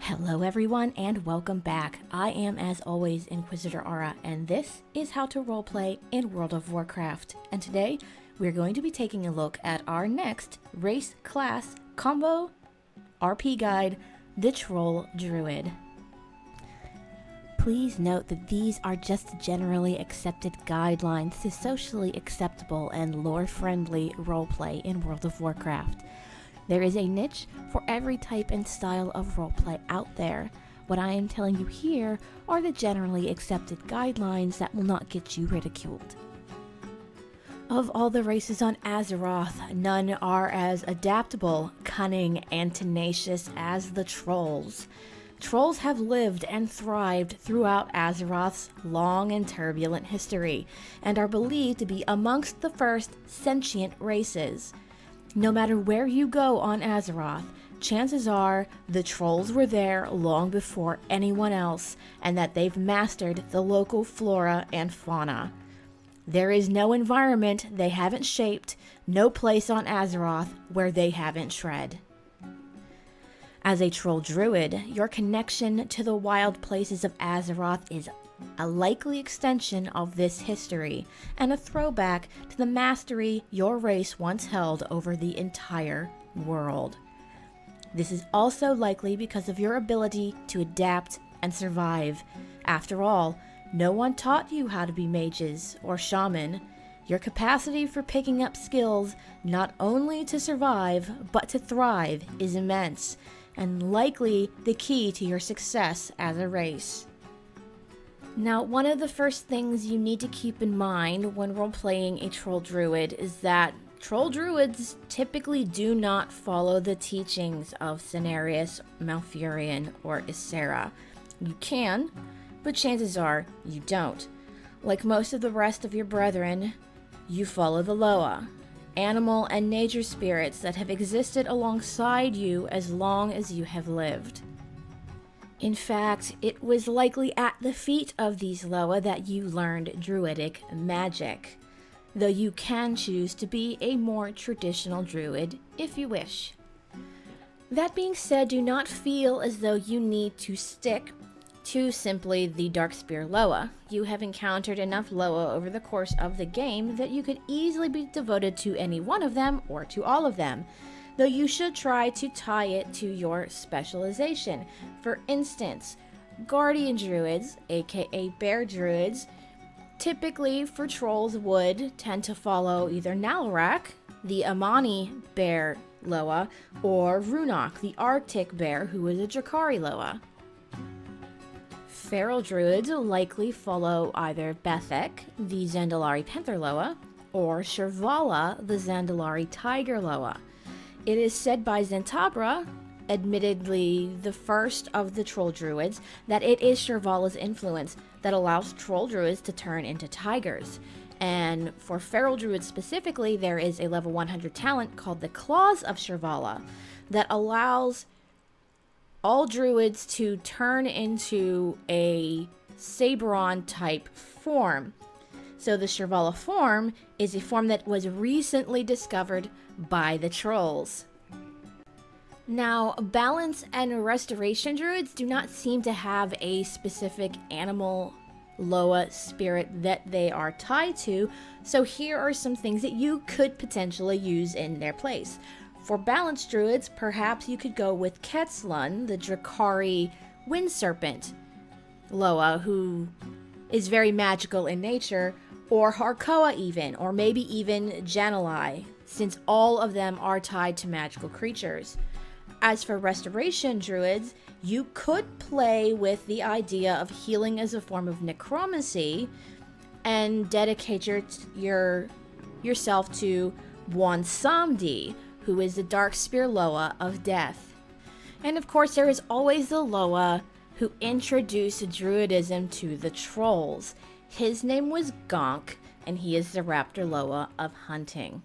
Hello everyone and welcome back. I am as always Inquisitor Aura and this is how to roleplay in World of Warcraft. And today we're going to be taking a look at our next race class combo RP guide, the Troll Druid. Please note that these are just generally accepted guidelines to socially acceptable and lore-friendly roleplay in World of Warcraft. There is a niche for every type and style of roleplay out there. What I am telling you here are the generally accepted guidelines that will not get you ridiculed. Of all the races on Azeroth, none are as adaptable, cunning, and tenacious as the Trolls. Trolls have lived and thrived throughout Azeroth's long and turbulent history, and are believed to be amongst the first sentient races. No matter where you go on Azeroth, chances are the Trolls were there long before anyone else, and that they've mastered the local flora and fauna. There is no environment they haven't shaped, no place on Azeroth where they haven't tread. As a Troll Druid, your connection to the wild places of Azeroth is a likely extension of this history, and a throwback to the mastery your race once held over the entire world. This is also likely because of your ability to adapt and survive. After all, no one taught you how to be mages or shaman. Your capacity for picking up skills not only to survive, but to thrive is immense, and likely the key to your success as a race. Now, one of the first things you need to keep in mind when role-playing a Troll Druid is that Troll Druids typically do not follow the teachings of Cenarius, Malfurion, or Ysera. You can, but chances are you don't. Like most of the rest of your brethren, you follow the Loa, animal and nature spirits that have existed alongside you as long as you have lived. In fact, it was likely at the feet of these Loa that you learned druidic magic, though you can choose to be a more traditional druid if you wish. That being said, do not feel as though you need to stick to simply the Darkspear Loa. You have encountered enough Loa over the course of the game that you could easily be devoted to any one of them or to all of them, though you should try to tie it to your specialization. For instance, Guardian Druids, aka Bear Druids, typically for Trolls would tend to follow either Nalarak, the Amani Bear Loa, or Runok, the Arctic Bear, who is a Drakari Loa. Feral Druids likely follow either Bethek, the Zandalari Panther Loa, or Shirvala, the Zandalari Tiger Loa. It is said by Zentabra, admittedly the first of the Troll Druids, that it is Shirvala's influence that allows Troll Druids to turn into tigers. And for Feral Druids specifically, there is a level 100 talent called the Claws of Shirvala that allows all Druids to turn into a Saberon type form. So the Shirvala form is a form that was recently discovered by the Trolls. Now, Balance and Restoration Druids do not seem to have a specific animal Loa spirit that they are tied to, so here are some things that you could potentially use in their place. For Balance Druids, perhaps you could go with Ketslun, the Drakari Wind Serpent Loa, who is very magical in nature, or Harkoa even, or maybe even Janalai, since all of them are tied to magical creatures. As for Restoration Druids, you could play with the idea of healing as a form of necromancy and dedicate yourself to Wansamdi, who is the Darkspear Loa of Death. And of course, there is always the Loa who introduced Druidism to the Trolls. His name was Gonk, and he is the Raptor Loa of Hunting.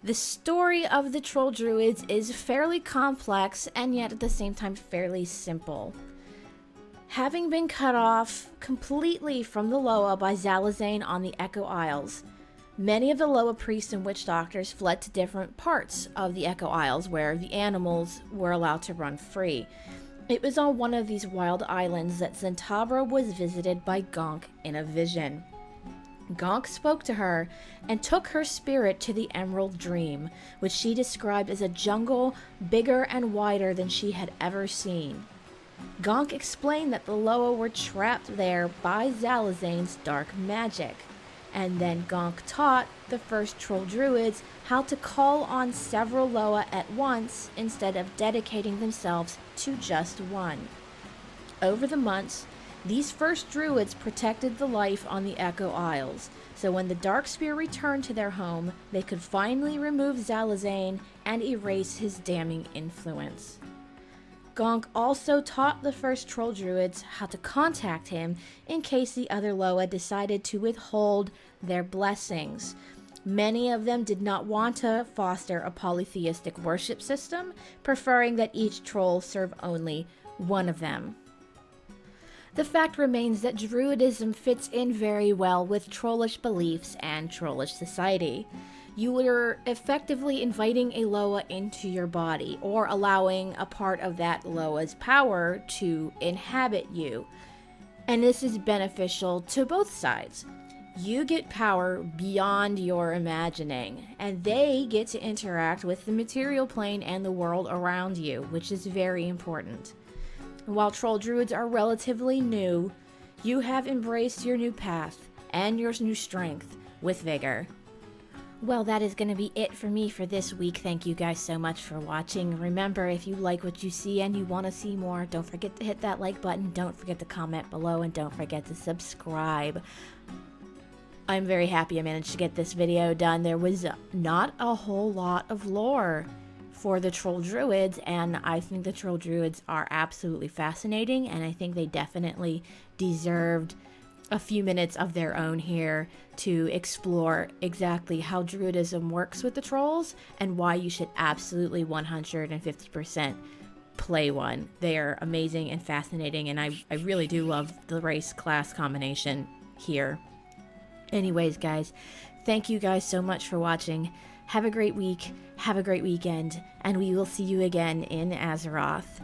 The story of the Troll Druids is fairly complex, and yet at the same time fairly simple. Having been cut off completely from the Loa by Zalazane on the Echo Isles, Many of the Loa priests and witch doctors fled to different parts of the Echo Isles where the animals were allowed to run free. It was on one of these wild islands that Zentabra was visited by Gonk in a vision. Gonk spoke to her and took her spirit to the Emerald Dream, which she described as a jungle bigger and wider than she had ever seen. Gonk explained that the Loa were trapped there by Zalazane's dark magic, and then Gonk taught the first Troll Druids how to call on several Loa at once instead of dedicating themselves to just one. Over the months, these first Druids protected the life on the Echo Isles, so when the Darkspear returned to their home, they could finally remove Zalazane and erase his damning influence. Gonk also taught the first Troll Druids how to contact him in case the other Loa decided to withhold their blessings. Many of them did not want to foster a polytheistic worship system, preferring that each troll serve only one of them. The fact remains that Druidism fits in very well with trollish beliefs and trollish society. You were effectively inviting a Loa into your body, or allowing a part of that Loa's power to inhabit you. And this is beneficial to both sides. You get power beyond your imagining, and they get to interact with the material plane and the world around you, which is very important. While Troll Druids are relatively new, you have embraced your new path and your new strength with vigor. Well, that is going to be it for me for this week. Thank you guys so much for watching. Remember, if you like what you see and you want to see more, don't forget to hit that like button, don't forget to comment below, and don't forget to subscribe. I'm very happy I managed to get this video done. There was not a whole lot of lore for the Troll Druids, and I think the Troll Druids are absolutely fascinating, and I think they definitely deserved a few minutes of their own here to explore exactly how Druidism works with the trolls and why you should absolutely 150% play one. They are amazing and fascinating, and I really do love the race-class combination here. Anyways, guys, thank you guys so much for watching. Have a great week, have a great weekend, and we will see you again in Azeroth.